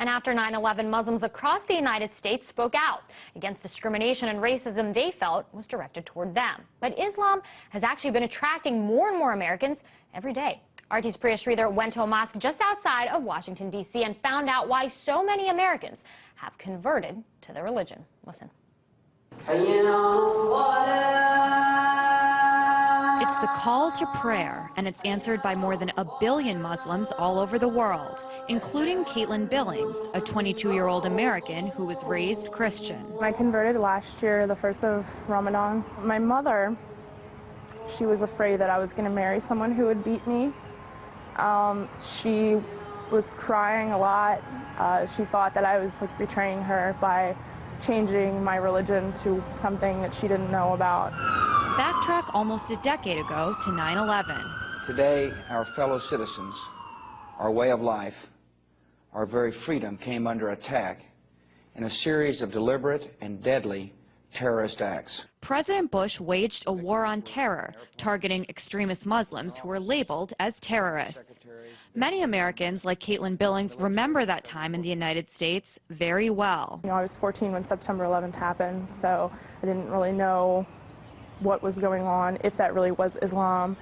And after 9/11, Muslims across the United States spoke out against discrimination and racism they felt was directed toward them. But Islam has actually been attracting more and more Americans every day. RT's Priya Sridhar went to a mosque just outside of Washington, D.C. and found out why so many Americans have converted to their religion. Listen. It's the call to prayer, and it's answered by more than 1 billion Muslims all over the world, including Caitlin Billings, a 22-year-old American who was raised Christian. I converted last year, the 1st of Ramadan. My mother, she was afraid that I was going to marry someone who would beat me. She was crying a lot. She thought that I was betraying her by changing my religion to something that she didn't know about. Backtrack almost a decade ago to 9/11. Today, our fellow citizens, our way of life, our very freedom came under attack in a series of deliberate and deadly terrorist acts. President Bush waged a war on terror, targeting extremist Muslims who were labeled as terrorists. Many Americans, like Caitlin Billings, remember that time in the United States very well. I was 14 when September 11th happened, so I didn't really know what was going on, if that really was Islam.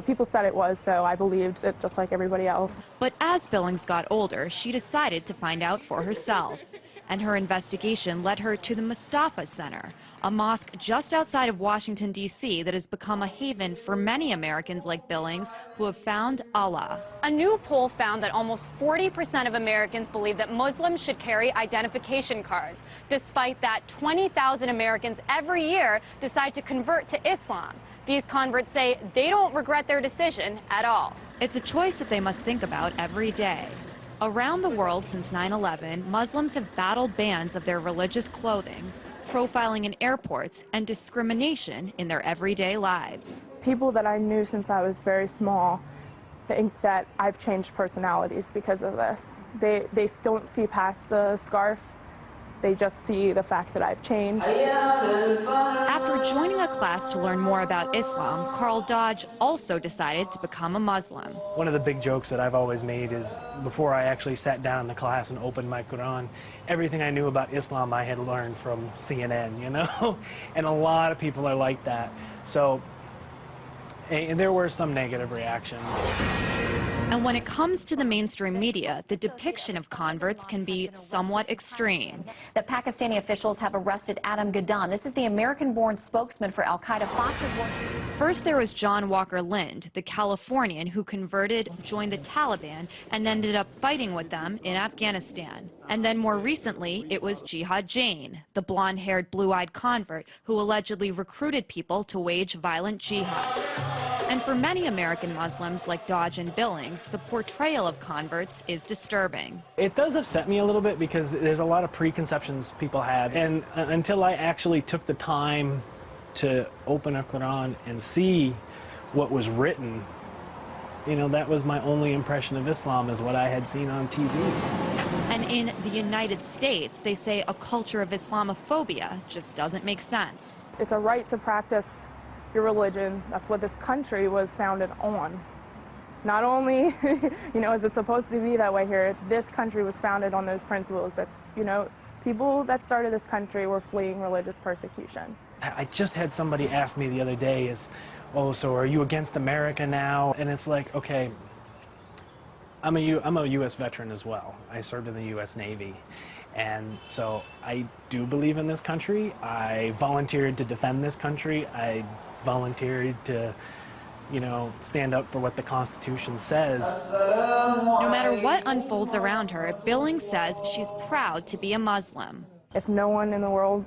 People said it was, so I believed it just like everybody else. But as Billings got older, she decided to find out for herself. And her investigation led her to the Mustafa Center, a mosque just outside of Washington, D.C. that has become a haven for many Americans like Billings who have found Allah. A new poll found that almost 40% of Americans believe that Muslims should carry identification cards. Despite that, 20,000 Americans every year decide to convert to Islam. These converts say they don't regret their decision at all. It's a choice that they must think about every day. Around the world since 9/11, Muslims have battled bans of their religious clothing, profiling in airports, and discrimination in their everyday lives. People that I knew since I was very small think that I've changed personalities because of this. They don't see past the scarf. They just see the fact that I've changed. After joining a class to learn more about Islam, Carl Dodge also decided to become a Muslim. One of the big jokes that I've always made is before I actually sat down in the class and opened my Quran, everything I knew about Islam I had learned from CNN, And a lot of people are like that. So, and there were some negative reactions. And when it comes to the mainstream media, the depiction of converts can be somewhat extreme. That Pakistani officials have arrested Adam Gaddan. This is the American-born spokesman for al-Qaeda. Fox's work. First, there was John Walker Lind, the Californian who converted, joined the Taliban, and ended up fighting with them in Afghanistan. And then more recently, it was Jihad Jain, the blonde-haired, blue-eyed convert who allegedly recruited people to wage violent jihad. And for many American Muslims like Dodge and Billings, the portrayal of converts is disturbing. It does upset me a little bit because there's a lot of preconceptions people have. And until I actually took the time to open a Quran and see what was written, that was my only impression of Islam, is what I had seen on TV. And in the United States, they say a culture of Islamophobia just doesn't make sense. It's a right to practice your religion. That's what this country was founded on. Not only, is it supposed to be that way here, this country was founded on those principles. That's, people that started this country were fleeing religious persecution. I just had somebody ask me the other day, oh, so are you against America now? And it's like, okay, I'm a U.S. veteran as well. I served in the U.S. Navy. And so I do believe in this country. I volunteered to defend this country. I volunteered to, stand up for what the Constitution says. No matter what unfolds around her, Billings says she's proud to be a Muslim. If no one in the world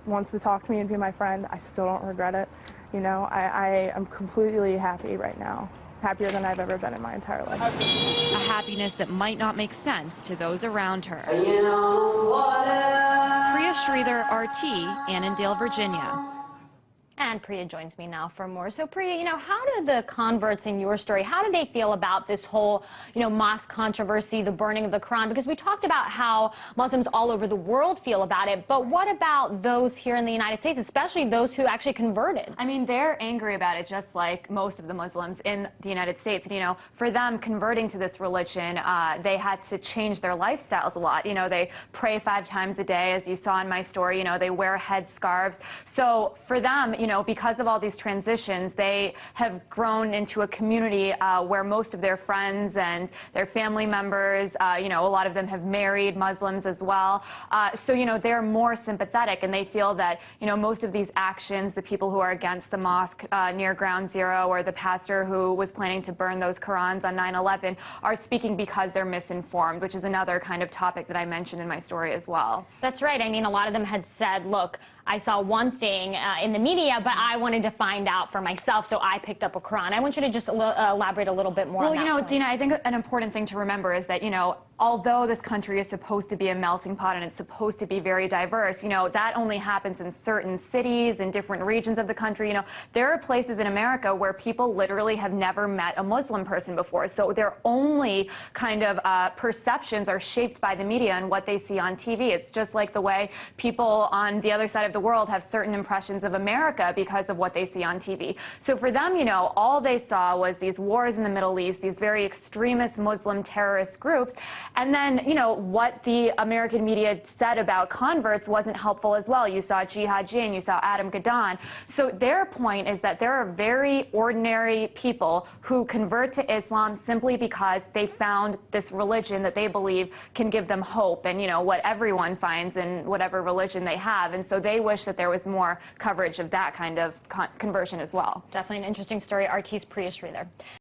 wants to talk to me and be my friend, I still don't regret it. I am completely happy right now. Happier than I've ever been in my entire life. A happiness that might not make sense to those around her. Priya Sridhar, RT, Annandale, Virginia. And Priya joins me now for more. So Priya, how do the converts in your story, how do they feel about this whole, mosque controversy, the burning of the Quran? Because we talked about how Muslims all over the world feel about it, but what about those here in the United States, especially those who actually converted? I mean, they're angry about it just like most of the Muslims in the United States. And, for them, converting to this religion, they had to change their lifestyles a lot. They pray 5 times a day, as you saw in my story. They wear headscarves. So for them, because of all these transitions, they have grown into a community where most of their friends and their family members, a lot of them have married Muslims as well. So, they're more sympathetic, and they feel that, most of these actions, the people who are against the mosque near Ground Zero, or the pastor who was planning to burn those Qurans on 9/11, are speaking because they're misinformed, which is another kind of topic that I mentioned in my story as well. That's right. I mean, a lot of them had said, look, I saw one thing in the media, but I wanted to find out for myself, so I picked up a Quran. I want you to just elaborate a little bit more on that. Well, Dina, I think an important thing to remember is that, although this country is supposed to be a melting pot and it's supposed to be very diverse, that only happens in certain cities and different regions of the country. There are places in America where people literally have never met a Muslim person before. So their only kind of perceptions are shaped by the media and what they see on TV. It's just like the way people on the other side of the world have certain impressions of America because of what they see on TV. So for them, all they saw was these wars in the Middle East, these very extremist Muslim terrorist groups. And then, what the American media said about converts wasn't helpful as well. You saw Jihad Jain, you saw Adam Gadon. So their point is that there are very ordinary people who convert to Islam simply because they found this religion that they believe can give them hope and, what everyone finds in whatever religion they have. And so they wish that there was more coverage of that kind of conversion as well. Definitely an interesting story. RT's Priya Sridhar there.